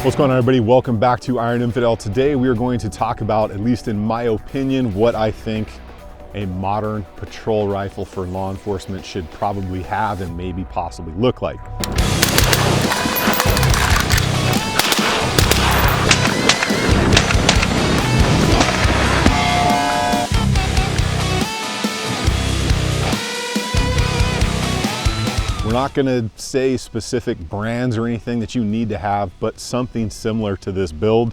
What's going on, everybody? Welcome back to Iron Infidel. Today we are going to talk about, at least in my opinion, what I think a modern patrol rifle for law enforcement should probably have and maybe possibly look like. We're not gonna say specific brands or anything that you need to have, but something similar to this build,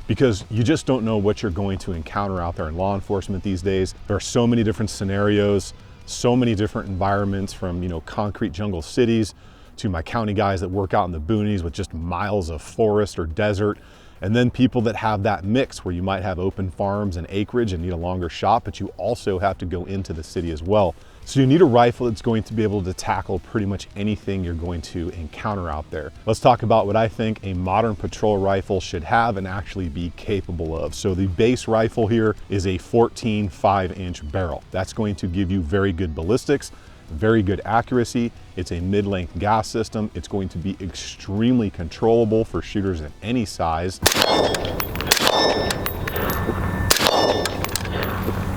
because you just don't know what you're going to encounter out there in law enforcement these days. There are so many different scenarios, so many different environments, from concrete jungle cities to my county guys that work out in the boonies with just miles of forest or desert, and then people that have that mix where you might have open farms and acreage and need a longer shot, but you also have to go into the city as well. So you need a rifle that's going to be able to tackle pretty much anything you're going to encounter out there. Let's talk about what I think a modern patrol rifle should have and actually be capable of. So the base rifle here is a 14 5-inch barrel. That's going to give you very good ballistics, very good accuracy. It's a mid-length gas system. It's going to be extremely controllable for shooters in any size.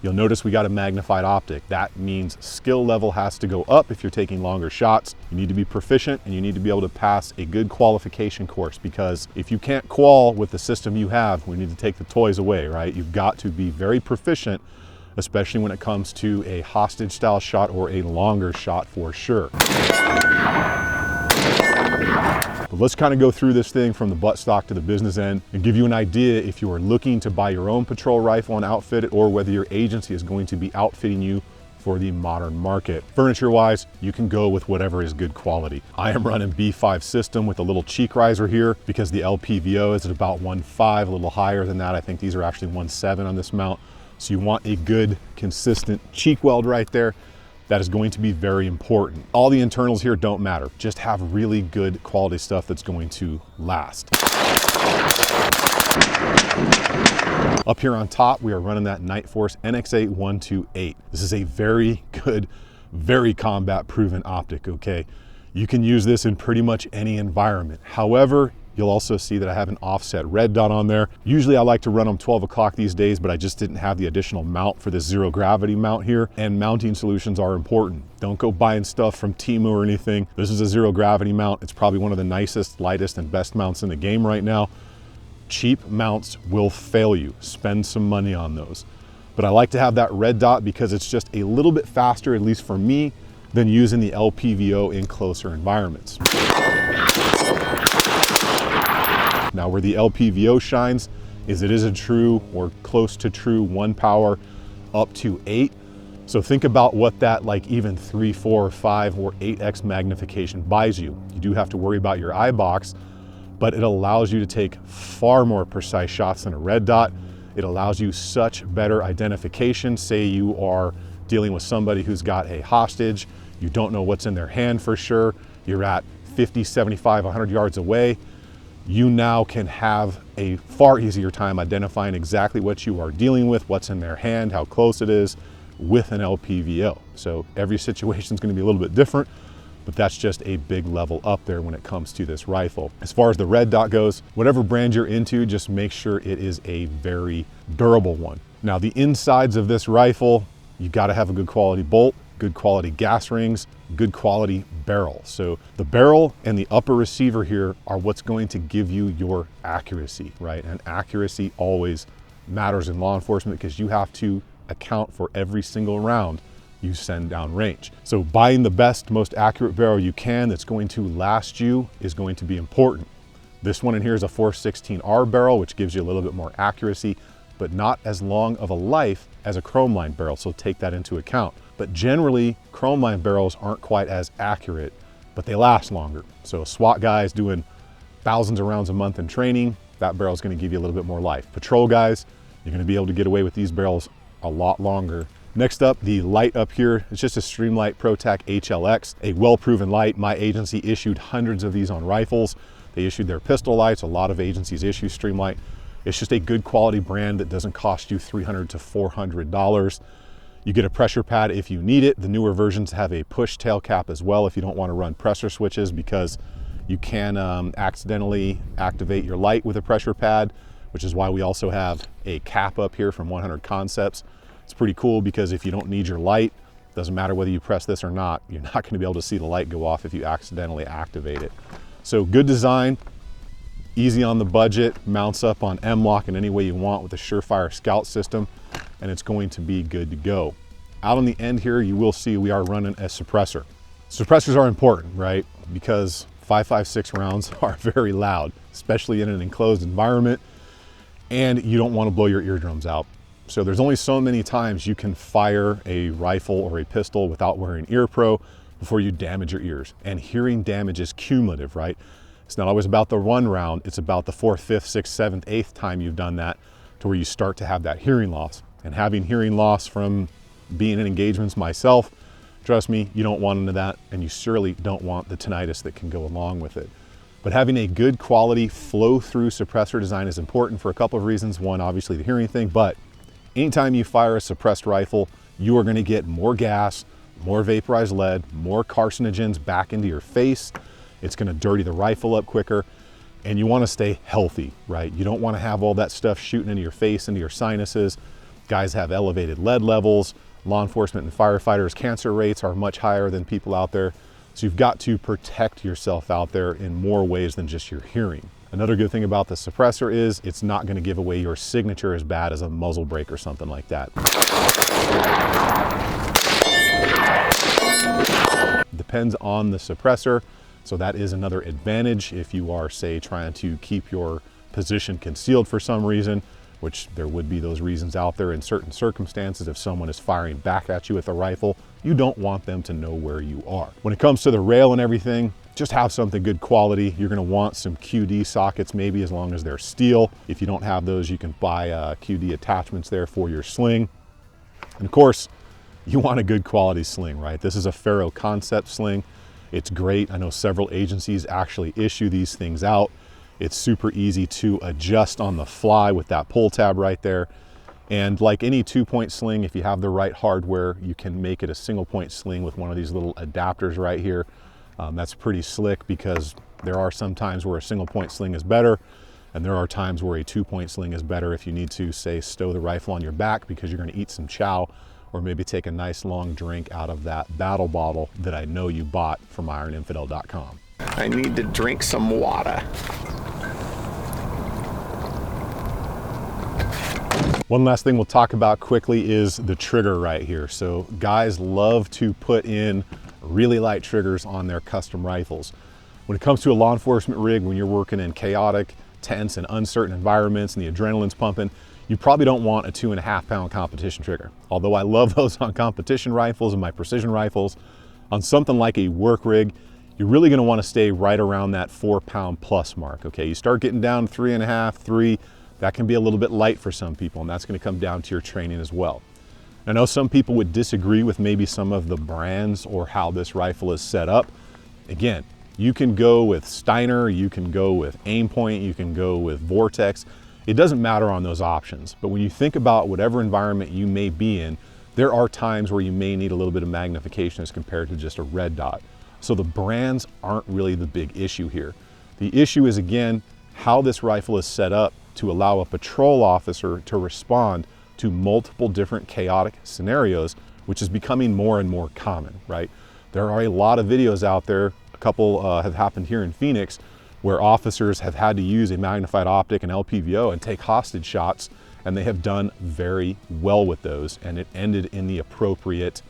You'll notice we got a magnified optic. That means skill level has to go up if you're taking longer shots. You need to be proficient and you need to be able to pass a good qualification course, because if you can't qual with the system you have, we need to take the toys away, right? You've got to be very proficient, especially when it comes to a hostage style shot or a longer shot for sure. But let's kind of go through this thing from the buttstock to the business end and give you an idea if you are looking to buy your own patrol rifle and outfit it, or whether your agency is going to be outfitting you for the modern market. Furniture wise, you can go with whatever is good quality. I am running B5 system with a little cheek riser here because the LPVO is at about 1.5, a little higher than that. I think these are actually 1.7 on this mount. So you want a good, consistent cheek weld right there. That is going to be very important. All the internals here don't matter. Just have really good quality stuff that's going to last. Up here on top, we are running that Night Force NX8 128. This is a very good, very combat proven optic, okay? You can use this in pretty much any environment. However, you'll also see that I have an offset red dot on there. Usually I like to run them 12 o'clock these days, but I just didn't have the additional mount for this zero gravity mount here, and mounting solutions are important. Don't go buying stuff from Temu or anything. This is a zero gravity mount. It's probably one of the nicest, lightest, and best mounts in the game right now. Cheap mounts will fail you. Spend some money on those. But I like to have that red dot because it's just a little bit faster, at least for me, than using the LPVO in closer environments. Now, where the LPVO shines is it is a true or close to true 1 power up to 8. So think about what that even 3, 4, 5, or 8x magnification buys you. You do have to worry about your eye box, but it allows you to take far more precise shots than a red dot. It allows you such better identification. Say you are dealing with somebody who's got a hostage, you don't know what's in their hand for sure, you're at 50, 75, 100 yards away. You now can have a far easier time identifying exactly what you are dealing with, what's in their hand, how close it is, with an LPVO. So every situation is going to be a little bit different, but that's just a big level up there when it comes to this rifle. As far as the red dot goes, whatever brand you're into, just make sure it is a very durable one. Now, the insides of this rifle, you got to have a good quality bolt, good quality gas rings, good quality barrel. So the barrel and the upper receiver here are what's going to give you your accuracy, right? And accuracy always matters in law enforcement because you have to account for every single round you send down range. So buying the best, most accurate barrel you can that's going to last you is going to be important. This one in here is a 416R barrel, which gives you a little bit more accuracy, but not as long of a life as a chrome line barrel, so take that into account. But generally, chrome line barrels aren't quite as accurate, but they last longer. So SWAT guys doing thousands of rounds a month in training, that barrel is going to give you a little bit more life. Patrol guys, you're going to be able to get away with these barrels a lot longer. Next up, the light up here, it's just a Streamlight ProTac HLX, a well-proven light. My agency issued hundreds of these on rifles. They issued their pistol lights. A lot of agencies issue Streamlight. It's just a good quality brand that doesn't cost you $300 to $400. You get a pressure pad if you need it. The newer versions have a push tail cap as well if you don't want to run pressure switches, because You can accidentally activate your light with a pressure pad, which is why we also have a cap up here from 100 Concepts. It's pretty cool because if you don't need your light, doesn't matter whether you press this or not, you're not going to be able to see the light go off if you accidentally activate it. So good design, easy on the budget, mounts up on M-LOK in any way you want with a Surefire Scout system, and it's going to be good to go. Out on the end here, you will see we are running a suppressor. Suppressors are important, right? Because 5.56 rounds are very loud, especially in an enclosed environment, and you don't want to blow your eardrums out. So there's only so many times you can fire a rifle or a pistol without wearing ear pro before you damage your ears. And hearing damage is cumulative, right? It's not always about the one round, it's about the 4th, 5th, 6th, 7th, 8th time you've done that to where you start to have that hearing loss. And having hearing loss from being in engagements myself, trust me, you don't want into that, and you surely don't want the tinnitus that can go along with it. But having a good quality flow-through suppressor design is important for a couple of reasons. One, obviously the hearing thing, but anytime you fire a suppressed rifle, you are going to get more gas, more vaporized lead, more carcinogens back into your face. It's going to dirty the rifle up quicker, and you want to stay healthy, right? You don't want to have all that stuff shooting into your face, into your sinuses. Guys have elevated lead levels. Law enforcement and firefighters, cancer rates are much higher than people out there. So you've got to protect yourself out there in more ways than just your hearing. Another good thing about the suppressor is it's not going to give away your signature as bad as a muzzle brake or something like that. Depends on the suppressor. So that is another advantage if you are, say, trying to keep your position concealed for some reason, which there would be those reasons out there in certain circumstances. If someone is firing back at you with a rifle, you don't want them to know where you are. When it comes to the rail and everything, just have something good quality. You're gonna want some QD sockets, maybe, as long as they're steel. If you don't have those, you can buy QD attachments there for your sling. And of course, you want a good quality sling, right? This is a Faro Concept sling. It's great. I know several agencies actually issue these things out. It's super easy to adjust on the fly with that pull tab right there. And like any 2-point sling, if you have the right hardware, you can make it a single point sling with one of these little adapters right here. That's pretty slick because there are some times where a single point sling is better, and there are times where a 2-point sling is better if you need to, say, stow the rifle on your back because you're gonna eat some chow, or maybe take a nice long drink out of that battle bottle that I know you bought from ironinfidel.com. I need to drink some water. One last thing we'll talk about quickly is the trigger right here. So guys love to put in really light triggers on their custom rifles. When it comes to a law enforcement rig, when you're working in chaotic, tense, and uncertain environments and the adrenaline's pumping, you probably don't want a 2.5 pound competition trigger. Although I love those on competition rifles and my precision rifles, on something like a work rig, you're really gonna wanna stay right around that 4 pound plus mark, okay? You start getting down 3.5, 3, that can be a little bit light for some people, and that's gonna come down to your training as well. I know some people would disagree with maybe some of the brands or how this rifle is set up. Again, you can go with Steiner, you can go with Aimpoint, you can go with Vortex. It doesn't matter on those options, but when you think about whatever environment you may be in, there are times where you may need a little bit of magnification as compared to just a red dot. So the brands aren't really the big issue here. The issue is, again, how this rifle is set up to allow a patrol officer to respond to multiple different chaotic scenarios, which is becoming more and more common, right? There are a lot of videos out there, a couple have happened here in Phoenix, where officers have had to use a magnified optic and LPVO and take hostage shots, and they have done very well with those, and it ended in the appropriate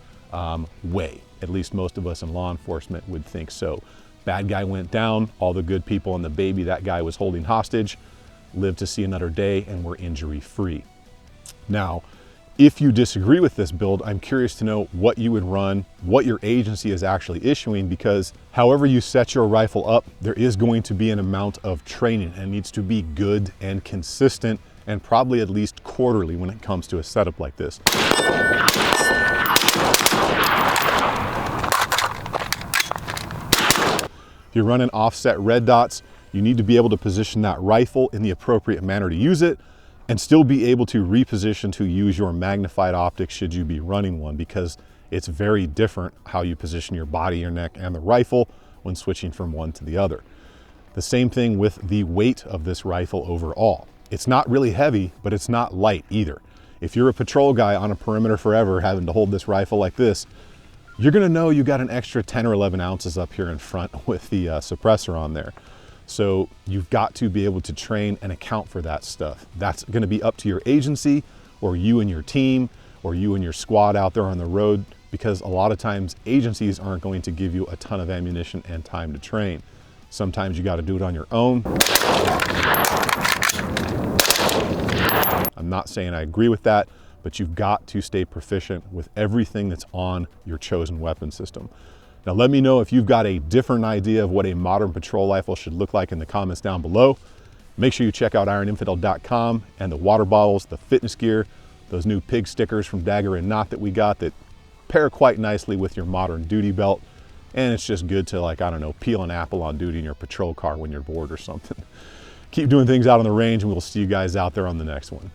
way. At least most of us in law enforcement would think so. Bad guy went down, all the good people and the baby that guy was holding hostage lived to see another day and were injury-free. Now, if you disagree with this build, I'm curious to know what you would run, what your agency is actually issuing, because however you set your rifle up, there is going to be an amount of training, and it needs to be good and consistent, and probably at least quarterly when it comes to a setup like this. If you're running offset red dots, you need to be able to position that rifle in the appropriate manner to use it, and still be able to reposition to use your magnified optic should you be running one, because it's very different how you position your body, your neck, and the rifle when switching from one to the other. The same thing with the weight of this rifle overall. It's not really heavy, but it's not light either. If you're a patrol guy on a perimeter forever having to hold this rifle like this, you're gonna know you got an extra 10 or 11 ounces up here in front with the suppressor on there. So you've got to be able to train and account for that stuff. That's gonna be up to your agency or you and your team or you and your squad out there on the road, because a lot of times agencies aren't going to give you a ton of ammunition and time to train. Sometimes you got to do it on your own. I'm not saying I agree with that, but you've got to stay proficient with everything that's on your chosen weapon system. Now let me know if you've got a different idea of what a modern patrol rifle should look like in the comments down below. Make sure you check out ironinfidel.com and the water bottles, the fitness gear, those new pig stickers from Dagger and Knot that we got that pair quite nicely with your modern duty belt. And it's just good to, like, I don't know, peel an apple on duty in your patrol car when you're bored or something. Keep doing things out on the range, and we'll see you guys out there on the next one.